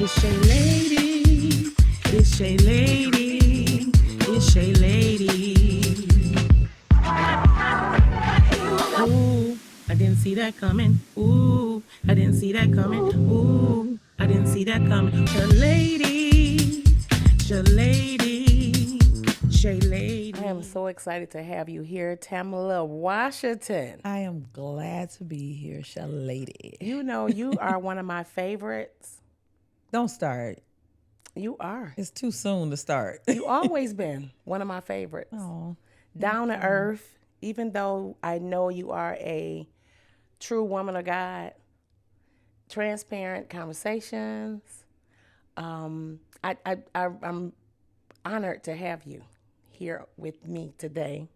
It's Shay Lady. It's Shay Lady. It's Shay Lady. Ooh, I didn't see that coming. Ooh, I didn't see that coming. Ooh, I didn't see that coming. Shay Lady. Shay Lady. Shay Lady. I am so excited to have you here, Tamela Washington. I am glad to be here, Lady. You know, you are one of my favorites. Don't start. You are. It's too soon to start. You always been one of my favorites. Oh, Down to earth, even though I know you are a true woman of God, transparent conversations. I'm honored to have you here with me today.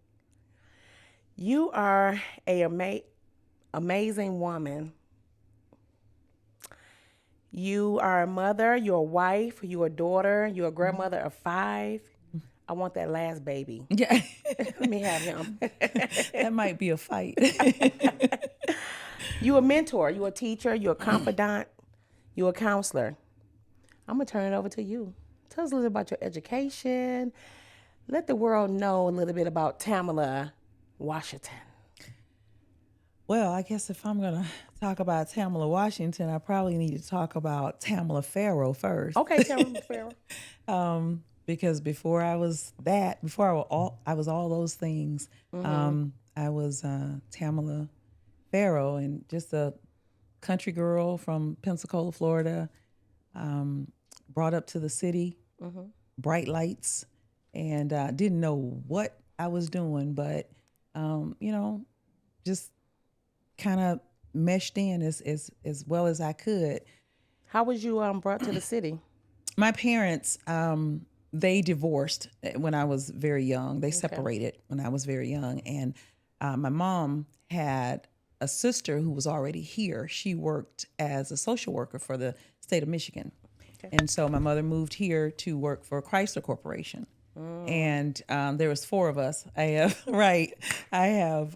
You are a amazing woman. You are a mother, you're a wife, you're a daughter, you're a grandmother of 5. I want that last baby. yeah. Let me have him. That might be a fight. You a mentor, you a teacher, you a confidant, you a counselor. I'm gonna turn it over to you. Tell us a little about your education. Let the world know a little bit about Tamela Washington. Well, I guess if I'm going to talk about Tamela Washington, I probably need to talk about Tamela Farrow first. Okay, Tamela Farrow. Because before I was that, I was all those things. I was Tamela Farrow, and just a country girl from Pensacola, Florida, brought up to the city, bright lights, and didn't know what I was doing, but, just kind of meshed in as well as I could. How was you brought to the city? My parents, they divorced when I was very young. They separated when I was very young. And my mom had a sister who was already here. She worked as a social worker for the state of Michigan. Okay. And so my mother moved here to work for Chrysler Corporation. And there was 4 of us. I have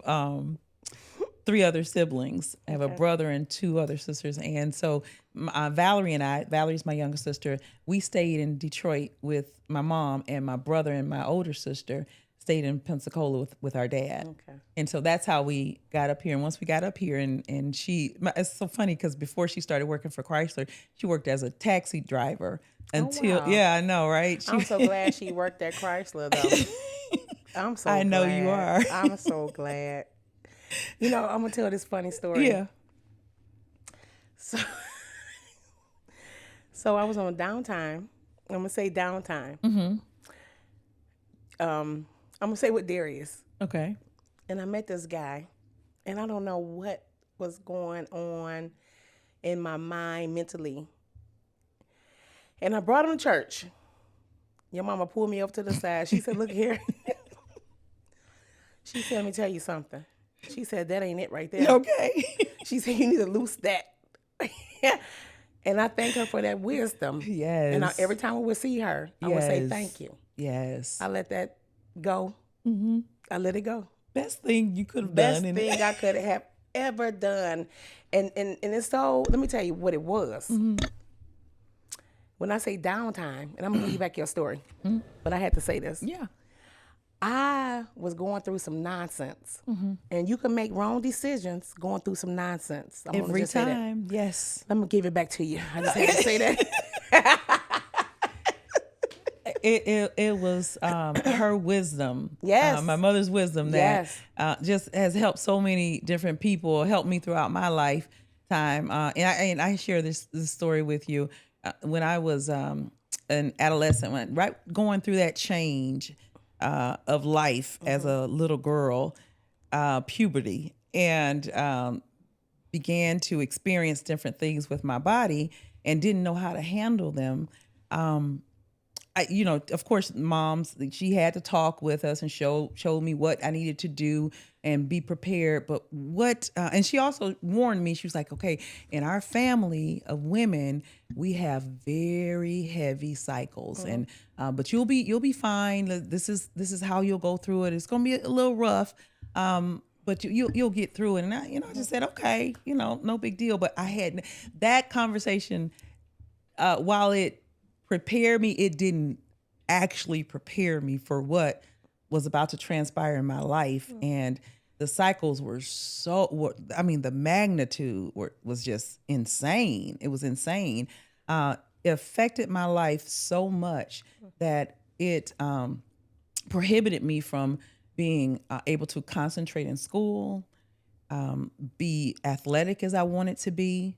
3 other siblings. I have a brother and 2 other sisters. And so Valerie's my younger sister, we stayed in Detroit with my mom, and my brother and my older sister stayed in Pensacola with our dad. Okay. And so that's how we got up here. And once we got up here, and it's so funny because before she started working for Chrysler, she worked as a taxi driver until, yeah, I know, right? I'm so glad she worked at Chrysler, though. I'm so glad. I know you are. I'm so glad. You know, I'm going to tell this funny story. Yeah. So I was on downtime. I'm going to say downtime. I'm going to say with Darius. Okay. And I met this guy, and I don't know what was going on in my mind mentally. And I brought him to church. Your mama pulled me up to the side. She said, look here. She said, let me tell you something. She said, that ain't it right there. Okay. She said, you need to loose that. And I thank her for that wisdom. Yes. And every time I would see her, I would say thank you. Yes. I let that go. I let it go. Best thing you could have Best done. thing I could have ever done. And it's so, let me tell you what it was. When I say downtime, and I'm going to give you back your story, but I had to say this. Yeah. I was going through some nonsense. And you can make wrong decisions going through some nonsense. Every time, yes. Let me give it back to you. I just had to say that. It was her wisdom. Yes. My mother's wisdom that just has helped so many different people, helped me throughout my lifetime. And I share this story with you. When I was an adolescent, going through that change of life as a little girl, puberty, and began to experience different things with my body and didn't know how to handle them. Of course, moms, she had to talk with us and showed me what I needed to do and be prepared. But and she also warned me, she was like, okay, in our family of women, we have very heavy cycles, and but you'll be fine. This is how you'll go through it. It's going to be a little rough, but you'll get through it. And I just said, okay, no big deal. But I had that conversation while it prepared me, it didn't actually prepare me for what was about to transpire in my life. And the cycles were the magnitude was just insane. It was insane. It affected my life so much that it prohibited me from being able to concentrate in school, be athletic as I wanted to be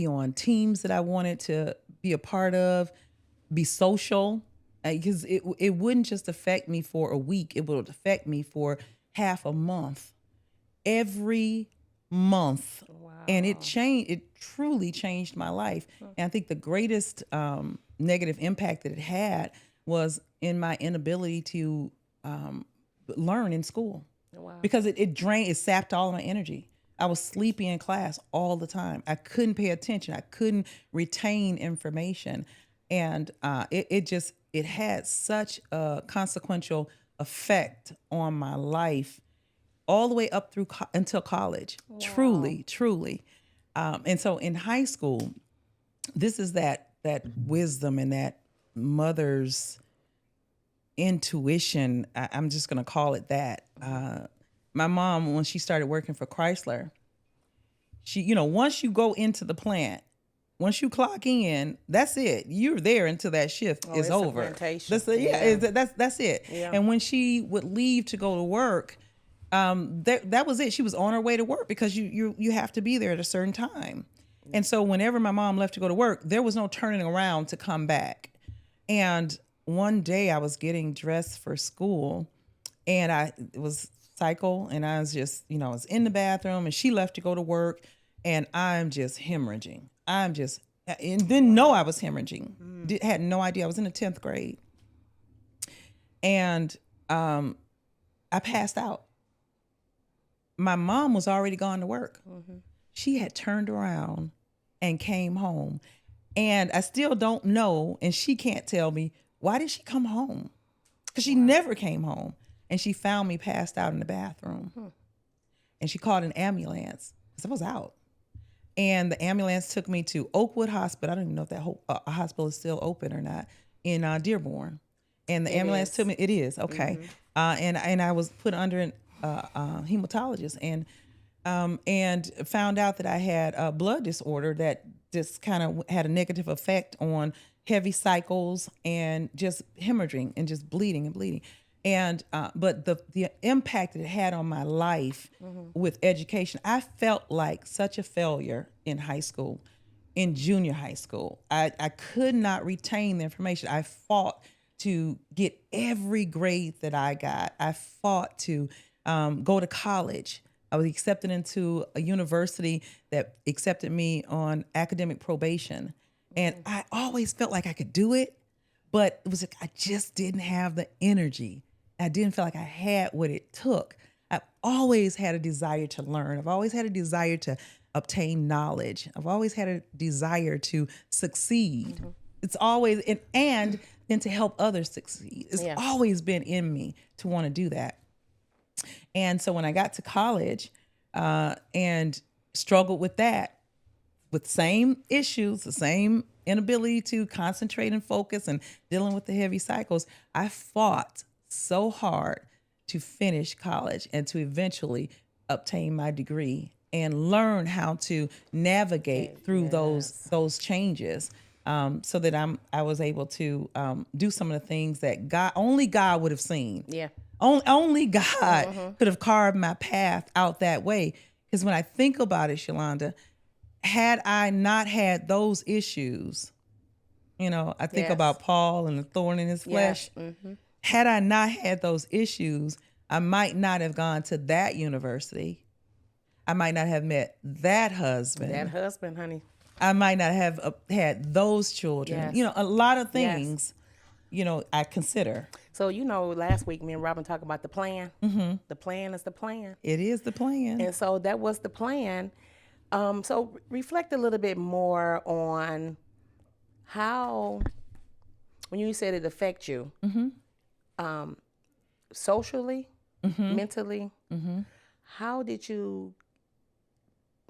on teams that I wanted to be a part of, be social, because it wouldn't just affect me for a week. It would affect me for half a month, every month. Wow. And it truly changed my life. And I think the greatest negative impact that it had was in my inability to learn in school. Wow. Because it sapped all of my energy. I was sleepy in class all the time. I couldn't pay attention. I couldn't retain information. And it had such a consequential effect on my life all the way up through until college. Wow. Truly. And so in high school, this is that wisdom and that mother's intuition. I'm just going to call it that. My mom, when she started working for Chrysler, she, once you go into the plant, once you clock in, that's it. You're there until that shift is over. That's it. Yeah. And when she would leave to go to work, that was it. She was on her way to work because you have to be there at a certain time. And so whenever my mom left to go to work, there was no turning around to come back. And one day I was getting dressed for school, and it was cycle, and I was just, I was in the bathroom, and she left to go to work, and I'm just hemorrhaging. And didn't know I was hemorrhaging. Had no idea. I was in the 10th grade. And I passed out. My mom was already gone to work. Mm-hmm. She had turned around and came home. And I still don't know, and she can't tell me, why did she come home? Because she never came home. And she found me passed out in the bathroom. And she called an ambulance because I was out. And the ambulance took me to Oakwood Hospital. I don't even know if that hospital is still open or not, in Dearborn. And the ambulance took me. It is, okay. Mm-hmm. And I was put under a hematologist and found out that I had a blood disorder that just kind of had a negative effect on heavy cycles and just hemorrhaging and just bleeding. And but the impact it had on my life with education, I felt like such a failure in high school, in junior high school. I could not retain the information. I fought to get every grade that I got. I fought to go to college. I was accepted into a university that accepted me on academic probation. And I always felt like I could do it, but it was like I just didn't have the energy. I didn't feel like I had what it took. I've always had a desire to learn. I've always had a desire to obtain knowledge. I've always had a desire to succeed. Mm-hmm. It's always, and then to help others succeed. It's always been in me to want to do that. And so when I got to college and struggled with that, with same issues, the same inability to concentrate and focus and dealing with the heavy cycles, I fought so hard to finish college and to eventually obtain my degree and learn how to navigate through those changes, so that I was able to do some of the things that only God would have seen. Yeah, only God could have carved my path out that way. Because when I think about it, Shalonda, had I not had those issues, I think about Paul and the thorn in his flesh. Mm-hmm. Had I not had those issues, I might not have gone to that university. I might not have met that husband. That husband, honey. I might not have had those children. Yes. A lot of things, I consider. So, last week me and Robin talked about the plan. Mm-hmm. The plan is the plan. It is the plan. And so that was the plan. So reflect a little bit more on how, when you said it affects you, socially, mentally, how did you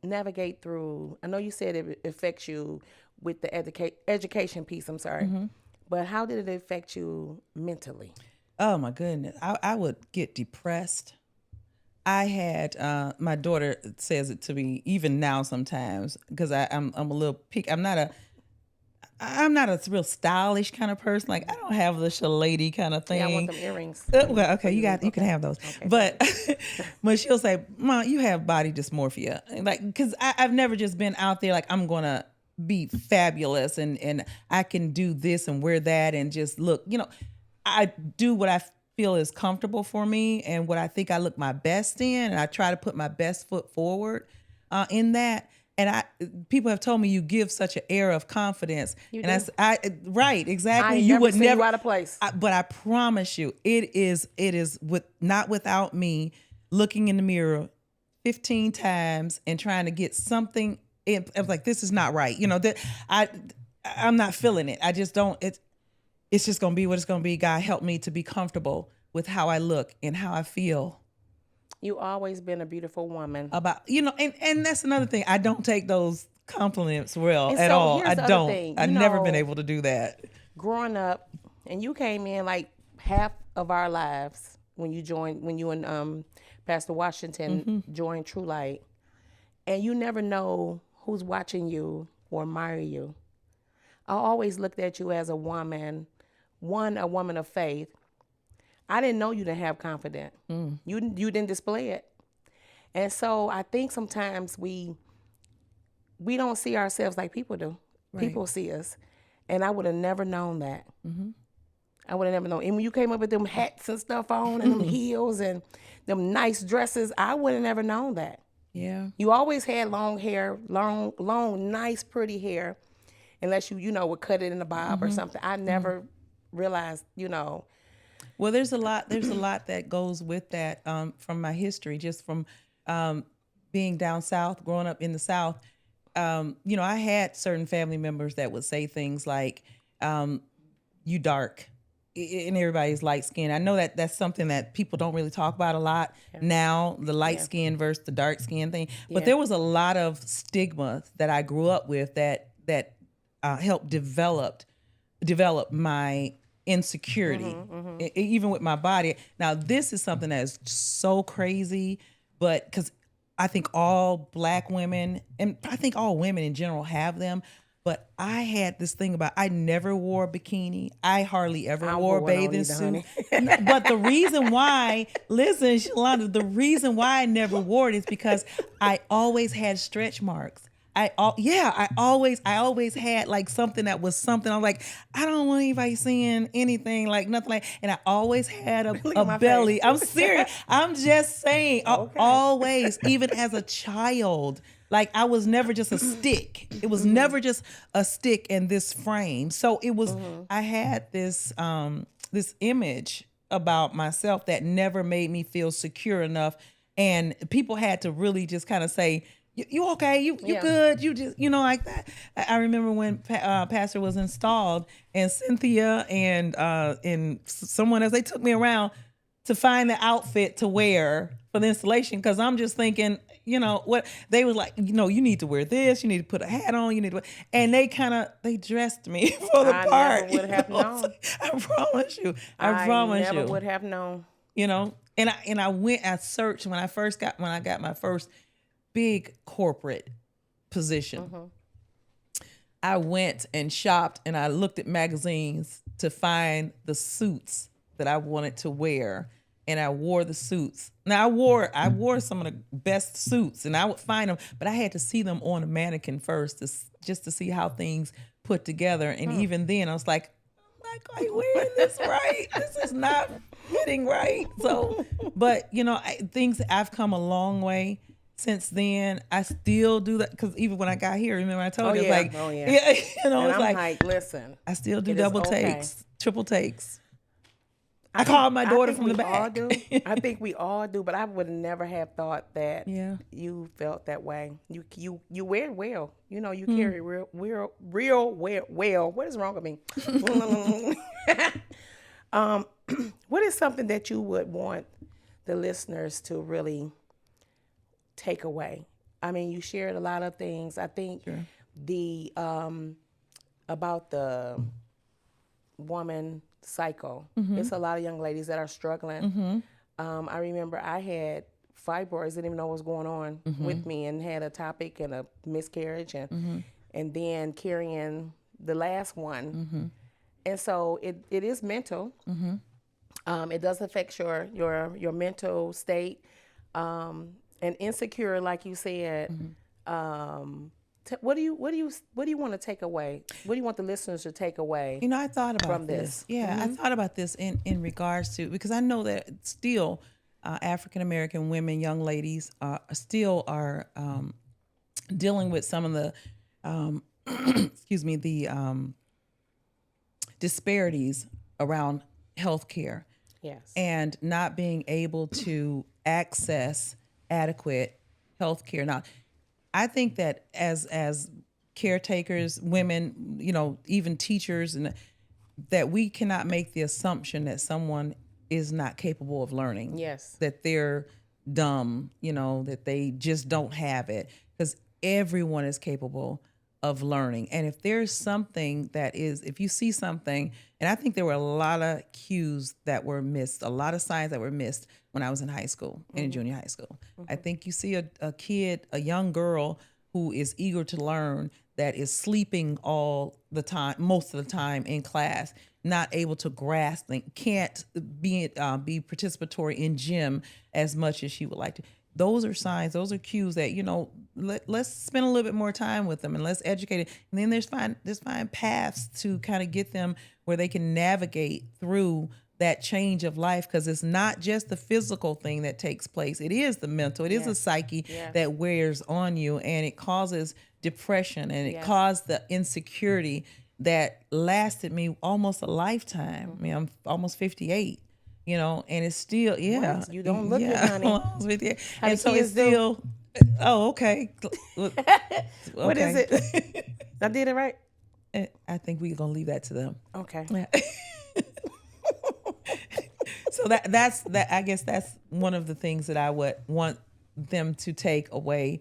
navigate through? I know you said it affects you with the education piece. I'm sorry, but how did it affect you mentally? Oh my goodness. I would get depressed. I had my daughter says it to me even now sometimes because I'm a little picky. I'm not a real stylish kind of person. Like I don't have the lady kind of thing. Yeah, I want them earrings. Well, okay, you can have those. Okay, but but she'll say, "Mom, you have body dysmorphia." Like because I've never just been out there like I'm gonna be fabulous and I can do this and wear that and just look. I do what I feel is comfortable for me and what I think I look my best in, and I try to put my best foot forward in that. And people have told me you give such an air of confidence. You and do. Right, exactly. I You never would seen never you out of place. but I promise you, it is not without me looking in the mirror 15 times and trying to get something. I was like, this is not right. That I'm not feeling it. I just don't. It's just gonna be what it's gonna be. God help me to be comfortable with how I look and how I feel. You always been a beautiful woman. And that's another thing. I don't take those compliments well And at so all. here's I the other don't. thing, I've never been able to do that. Growing up, and you came in like half of our lives when you and Pastor Washington joined True Light, and you never know who's watching you or admire you. I always looked at you as a woman of faith. I didn't know you didn't have confidence. You didn't display it. And so I think sometimes we don't see ourselves like people do. Right. People see us. And I would have never known that. I would have never known. And when you came up with them hats and stuff on and them heels and them nice dresses, I would have never known that. Yeah. You always had long hair, long, nice, pretty hair, unless you would cut it in a bob or something. I never realized, Well, there's a lot that goes with that from my history, just from being down south, growing up in the South. I had certain family members that would say things like, you dark, and everybody's light skin. I know that that's something that people don't really talk about a lot now, the light skin versus the dark skin thing. But there was a lot of stigma that I grew up with that helped develop my insecurity, even with my body. Now, this is something that is so crazy, but because I think all Black women, and I think all women in general have them, but I had this thing about I never wore a bikini. I hardly ever wore a bathing suit. But the reason why, listen, Shalonda, the reason why I never wore it is because I always had stretch marks. I always had like something that was something. I'm like, I don't want anybody seeing anything, like nothing like, and I always had a belly. Face. I'm serious. I'm just saying, always, even as a child, like I was never just a stick. It was never just a stick in this frame. So it was, I had this image about myself that never made me feel secure enough. And people had to really just kind of say, you okay? You good? You just, like that. I remember when Pastor was installed and Cynthia and someone else, they took me around to find the outfit to wear for the installation. Cause I'm just thinking, what they was like, you need to wear this, you need to put a hat on, and they dressed me for the part. I never would have known. I promise you. I promise you. I never would have known. And I searched when I got my first big corporate position. I went and shopped and I looked at magazines to find the suits that I wanted to wear, and I wore the suits. Now I wore some of the best suits, and I would find them, but I had to see them on a mannequin first just to see how things put together. And even then I was like, are you wearing this right? This is not fitting right. So, but things, I've come a long way since then. I still do that because even when I got here, remember I told you, and it's I'm like, listen, I still do it is double takes, triple takes. I called my daughter from the back. I think we all do, but I would never have thought that you felt that way. You wear it well. You carry real well. What is wrong with me? What is something that you would want the listeners to really take away? I mean, you shared a lot of things. I think the about the woman cycle. Mm-hmm. It's a lot of young ladies that are struggling. I remember I had fibroids, didn't even know what was going on with me, and had a topic and a miscarriage, and then carrying the last one. And so it is mental. It does affect your mental state, and insecure, like you said. What do you want to take away? What do you want the listeners to take away? You know, I thought about from this. Yeah, I thought about this in regards to, because I know that still African American women, young ladies, still are dealing with some of the, excuse me, the disparities around healthcare. Yes. And not being able to access adequate health care. Now, I think that as caretakers, women, you know, even teachers, and that we cannot make the assumption that someone is not capable of learning. Yes. That they're dumb, you know, that they just don't have it, because everyone is capable of learning. And if there's something that is, if you see something, and I think there were a lot of cues that were missed, a lot of signs that were missed when I was in high school, in junior high school. I think you see a kid, a young girl who is eager to learn, that is sleeping all the time, most of the time in class, not able to grasp, and can't be participatory in gym as much as she would like to. Those are signs, those are cues that, you know, let's spend a little bit more time with them and let's educate it. And then there's find paths to kind of get them where they can navigate through that change of life, because it's not just the physical thing that takes place. It is the mental, it is a psyche that wears on you, and it causes depression, and it caused the insecurity that lasted me almost a lifetime. I mean, I'm almost 58. You know, and it's still, What? You don't look it, honey. Almost 58. How And the so kids it's do? still, oh, okay. What is it? I did it right? I think we're gonna leave that to them. Okay. So that's I guess that's one of the things that I would want them to take away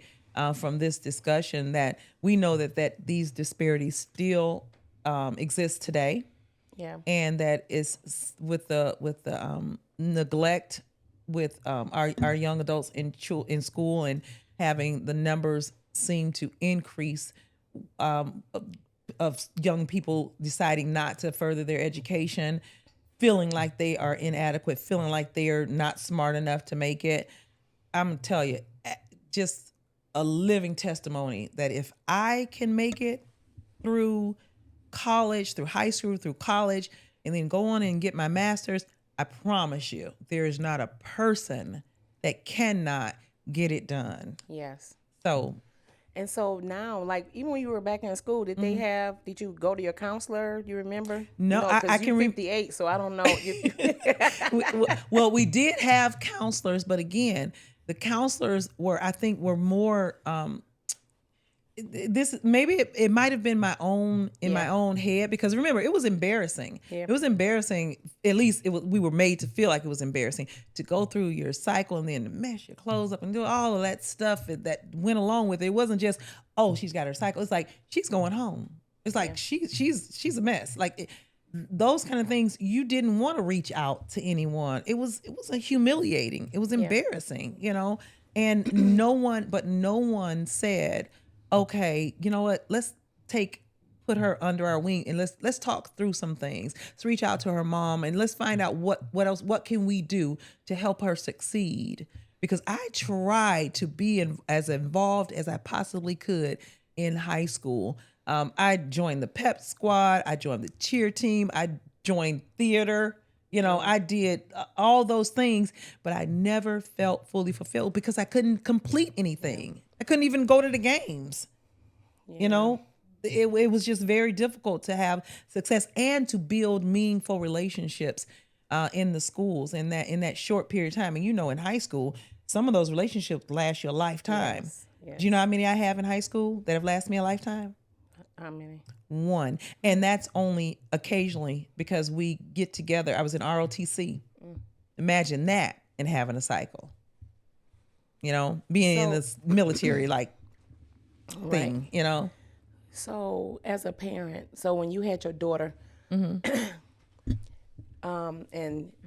from this discussion, that we know that these disparities still exist today. Yeah. And that is with the neglect with our young adults in school, and having the numbers seem to increase of young people deciding not to further their education, feeling like they are inadequate, feeling like they are not smart enough to make it. I'm gonna tell you, just a living testimony that if I can make it through college, through high school, through college, and then go on and get my master's, I promise you, there is not a person that cannot get it done. Yes. So, And so now, like, even when you were back in school, did you go to your counselor? Do you remember? No, No, I can 58, so I don't know. well, we did have counselors, but again, the counselors were more. This maybe it might have been my own my own head, because remember, it was embarrassing. Yeah. It was embarrassing. At least we were made to feel like it was embarrassing to go through your cycle and then to mess your clothes up and do all of that stuff that went along with it. It wasn't just, oh, she's got her cycle. It's like, she's going home. It's like she's a mess. Like those kind of things, you didn't want to reach out to anyone. It was a humiliating. It was embarrassing, you know. And no one said, okay, you know what? Let's put her under our wing and let's talk through some things. Let's reach out to her mom and let's find out what can we do to help her succeed. Because I tried to be as involved as I possibly could in high school. I joined the pep squad. I joined the cheer team. I joined theater. You know, I did all those things, but I never felt fully fulfilled because I couldn't complete anything. I couldn't even go to the games. You know, it was just very difficult to have success and to build meaningful relationships in the schools in that short period of time. And you know, in high school, some of those relationships last you a lifetime. Yes. Do you know how many I have in high school that have lasted me a lifetime? How many? One. And that's only occasionally because we get together. I was in ROTC. Imagine that and having a cycle. You know, being in this military like thing, you know. So, as a parent, so when you had your daughter, and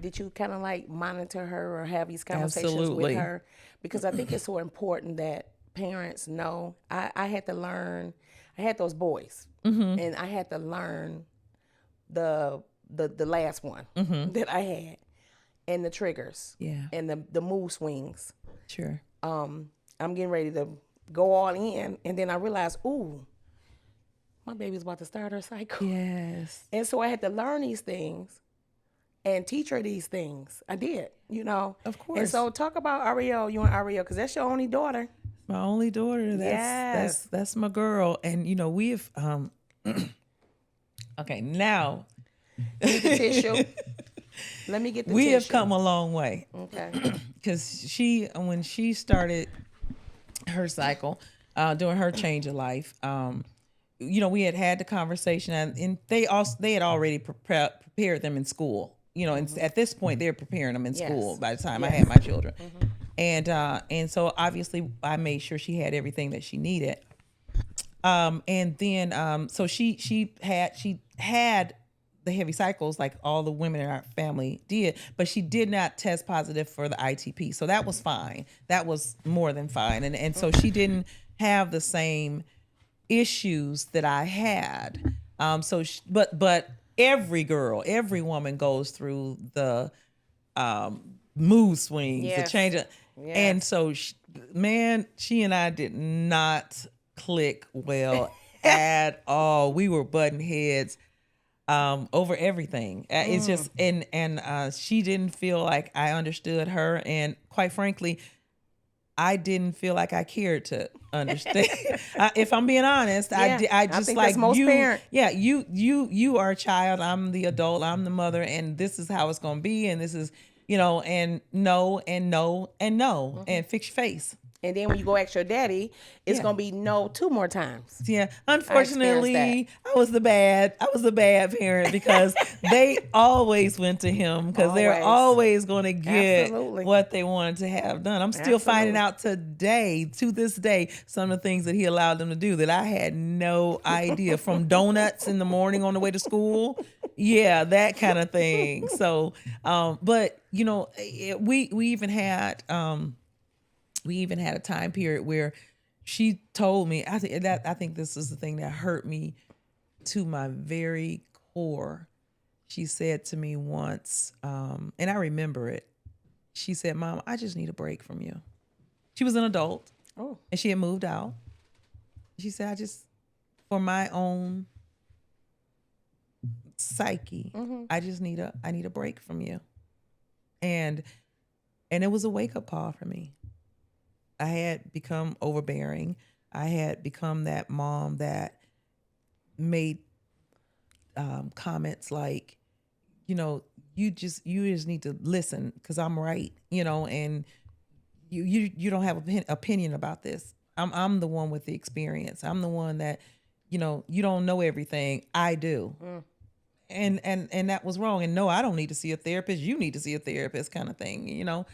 did you kind of like monitor her or have these conversations Absolutely. with her? Because I think it's so important that parents know. I had to learn. I had those boys, and I had to learn the last one that I had, and the triggers, Yeah. and the mood swings. Sure. I'm getting ready to go all in, and then I realized, ooh, my baby's about to start her cycle. Yes. And so I had to learn these things and teach her these things. I did, you know. Of course. And so talk about Ariel, you and Ariel, because that's your only daughter. My only daughter. Yes. That's my girl. And you know, we've okay, now Need the tissue. Let me get the we tissue. have come a long way. Okay. Because when she started her cycle, during her change of life, you know, we had the conversation, and they had already prepared them in school. You know, and at this point, they're preparing them in school by the time I had my children. And so obviously I made sure she had everything that she needed. And then so she had the heavy cycles like all the women in our family did, but she did not test positive for the ITP. So that was fine. That was more than fine. And so she didn't have the same issues that I had. But every woman goes through the mood swings, the Yes. change. Yes. And so, she and I did not click well at all. We were butting heads over everything. It's just, and she didn't feel like I understood her. And quite frankly, I didn't feel like I cared to understand. If I'm being honest, Yeah, I I just think like that's most you. parent. Yeah, you are a child. I'm the adult. I'm the mother, and this is how it's gonna be. And this is, you know, and no, and no, and no, and fix your face. And then when you go ask your daddy, it's Yeah. gonna be no 2 more times. Yeah, experienced unfortunately, I was the bad parent because they always went to him because they're Always. always going to get Absolutely. what they wanted to have done. I'm still finding out today, to this day, some of the things that he allowed them to do that I had no idea. From donuts in the morning on the way to school, yeah, that kind of thing. So, but you know, we even had a time period where she told me, I think this is the thing that hurt me to my very core. She said to me once, and I remember it. She said, "Mom, I just need a break from you." She was an adult, and she had moved out. She said, for my own psyche, I need a break from you." And it was a wake up call for me. I had become overbearing. I had become that mom that made comments like, you know, you just need to listen because I'm right, you know, and you don't have an opinion about this. I'm the one with the experience. I'm the one that, you know, you don't know everything. I do. And that was wrong. And no, I don't need to see a therapist. You need to see a therapist, kind of thing, you know.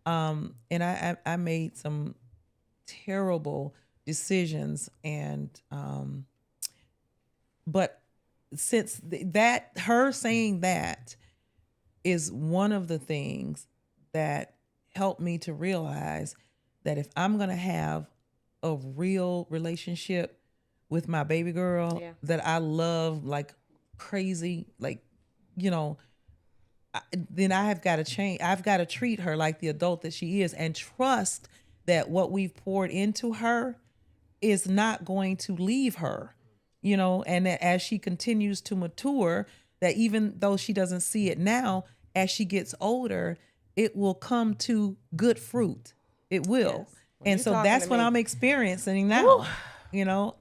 And I made some terrible decisions, and but since that her saying that is one of the things that helped me to realize that if I'm gonna have a real relationship with my baby girl that I love like crazy, like, you know, then I have got to change. I've got to treat her like the adult that she is and trust that what we've poured into her is not going to leave her, you know, and that as she continues to mature, that even though she doesn't see it now, as she gets older, it will come to good fruit. It will. Yes. And You so talking that's to what me. I'm experiencing now. You know,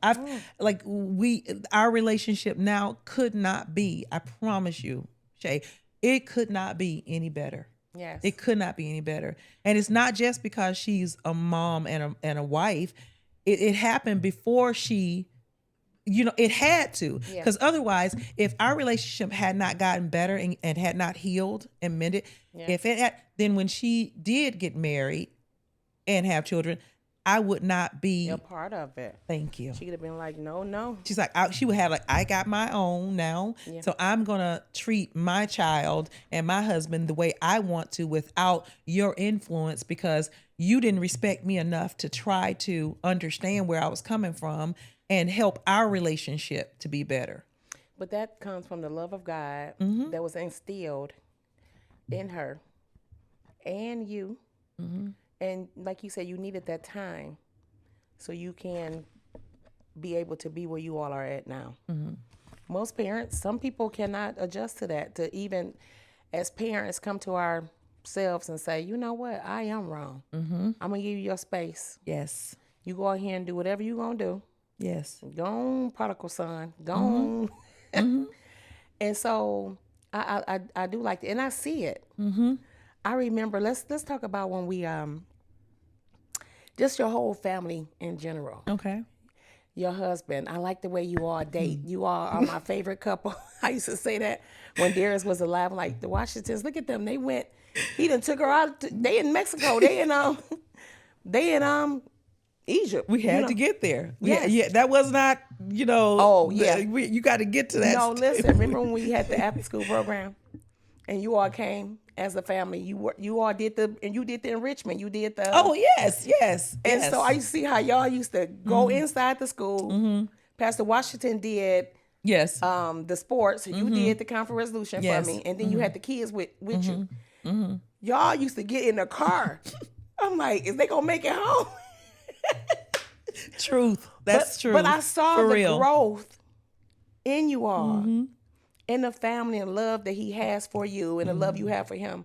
our relationship now could not be, I promise you, Shay, it could not be any better. Yes. It could not be any better. And it's not just because she's a mom and a wife. It happened before she, you know, it had to. Because otherwise, if our relationship had not gotten better and had not healed and mended, if it had, then when she did get married and have children, I would not be. You're part of it. Thank you. She could have been like, no. She's like, she would have like, I got my own now. Yeah. So I'm going to treat my child and my husband the way I want to without your influence, because you didn't respect me enough to try to understand where I was coming from and help our relationship to be better. But that comes from the love of God that was instilled in her and you. And like you said, you needed that time so you can be able to be where you all are at now. Most parents, some people cannot adjust to that, to even as parents come to ourselves and say, you know what, I am wrong. I'm going to give you your space. Yes. You go out here and do whatever you're going to do. Yes. Go on, prodigal son. Go on. And so I do like that. And I see it. I remember, let's talk about when we, just your whole family in general. Okay. Your husband, I like the way you all date. You all are my favorite couple. I used to say that when Darius was alive. Like, the Washingtons, look at them. They went, he done took her out. They in Mexico. They in Egypt. We had to get there. Yes. Yeah, that was not, Oh, yeah. You got to get to that. No, listen, remember when we had the after school program and you all came as a family? You all did the enrichment. You did the. Oh, yes. And so I used to see how y'all used to go inside the school. Pastor Washington did Yes. the sports. You did the conflict resolution Yes. for me. And then you had the kids with you. Y'all used to get in the car. I'm like, is they going to make it home? Truth. That's true. But I saw For the real. growth in you all, in the family and love that he has for you and the love you have for him.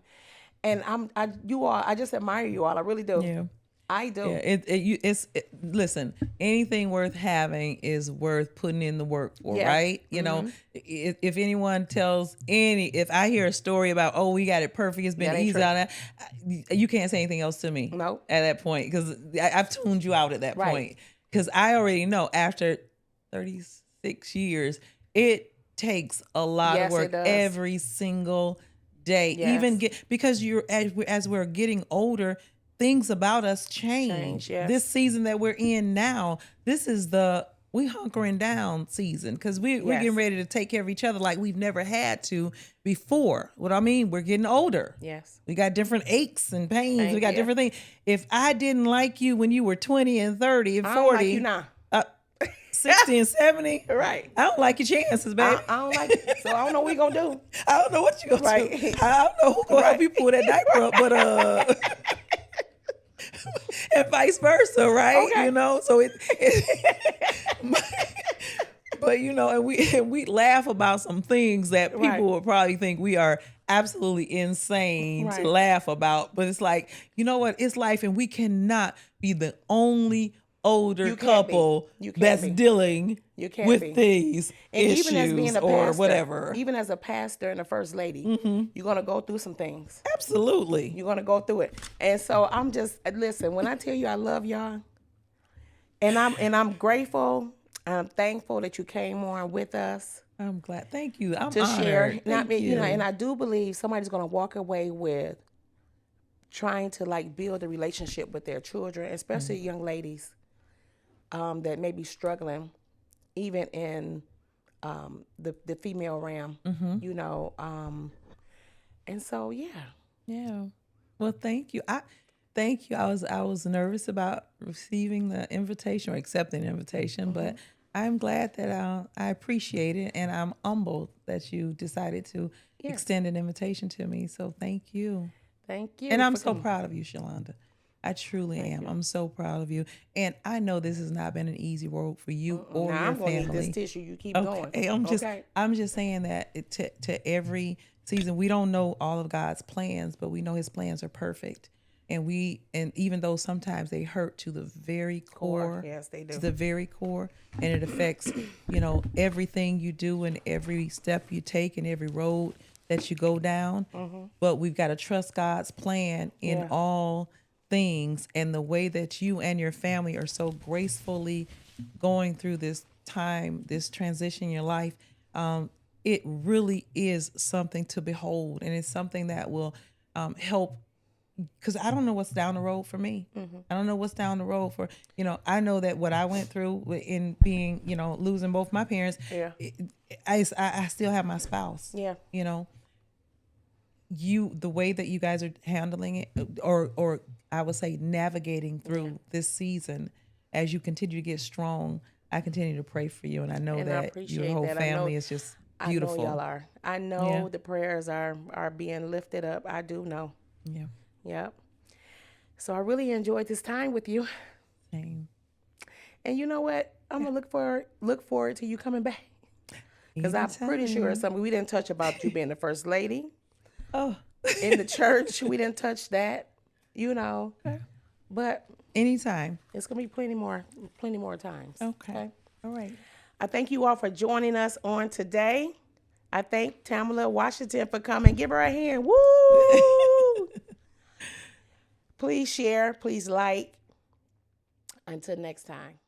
And I just admire you all. I really do. Yeah. I do. Yeah, listen, anything worth having is worth putting in the work for, Yeah. right? You know, if anyone if I hear a story about, oh, we got it perfect, it's been That ain't easy true. on that, you can't say anything else to me. Nope. At that point, because I've tuned you out at that Right. point. Because I already know after 36 years, it takes a lot Yes, of it work does. every single day. Yes. Even because as we're getting older, things about us change. Yes. This season that we're in now, this is we hunkering down season, because we're Yes. getting ready to take care of each other like we've never had to before. What I mean, we're getting older. Yes. We got different aches and pains. We got Yeah. different things. If I didn't like you when you were 20 and 30 and 40, I don't like you now. 60 and 70, Right. I don't like your chances, baby. I don't like it. So I don't know what we going to do. I don't know what you're going to Right. do. I don't know who's going to help you pull that diaper up, but and vice versa, right? Okay. You know, so but you know, and we laugh about some things that people Right. would probably think we are absolutely insane Right. to laugh about. But it's like, you know what? It's life, and we cannot be the only older You can't couple be. You can't that's be. dealing You can't with be. these And issues even as being a or pastor, whatever. even as a pastor and a first lady, you're going to go through some things. Absolutely. You're going to go through it. And so I'm just, listen, when I tell you I love y'all, and I'm grateful, I'm thankful that you came on with us I'm glad. Thank you. I'm to honored. share. Thank you. And I do believe somebody's going to walk away with trying to like build a relationship with their children, especially young ladies that may be struggling, even in the female realm, you know. And so, yeah. Yeah. Well, thank you. Thank you. I was nervous about receiving the invitation or accepting the invitation, but I'm glad that I appreciate it, and I'm humbled that you decided to extend an invitation to me. So thank you. Thank you. And I'm for so coming. proud of you, Shalonda. I truly am. I'm so proud of you. And I know this has not been an easy road for you or Now your I'm going to family. need this tissue. You keep Okay, going. I'm just saying that to every season, we don't know all of God's plans, but we know His plans are perfect. And even though sometimes they hurt to the very core, Yes, they do. to the very core, and it affects, everything you do and every step you take and every road that you go down. But we've got to trust God's plan in all things, and the way that you and your family are so gracefully going through this time, this transition in your life. It really is something to behold, and it's something that will help because I don't know what's down the road for me. Mm-hmm. I don't know what's down the road for, I know that what I went through in being, losing both my parents, Yeah. I still have my spouse. Yeah. The way that you guys are handling it, or I would say navigating through this season, as you continue to get strong, I continue to pray for you, and I know And I that appreciate your whole that. family is just beautiful. I know y'all are. I know Yeah. the prayers are being lifted up. I do know. Yeah. Yep. So I really enjoyed this time with you. Same. And you know what? I'm gonna look forward to you coming back. Because I'm pretty sure it's something we didn't touch about you being the first lady Oh, in the church. We didn't touch that, But anytime. it's gonna be plenty more times. Okay. All right. I thank you all for joining us on today. I thank Tamela Washington for coming. Give her a hand. Woo! Please share. Please like. Until next time.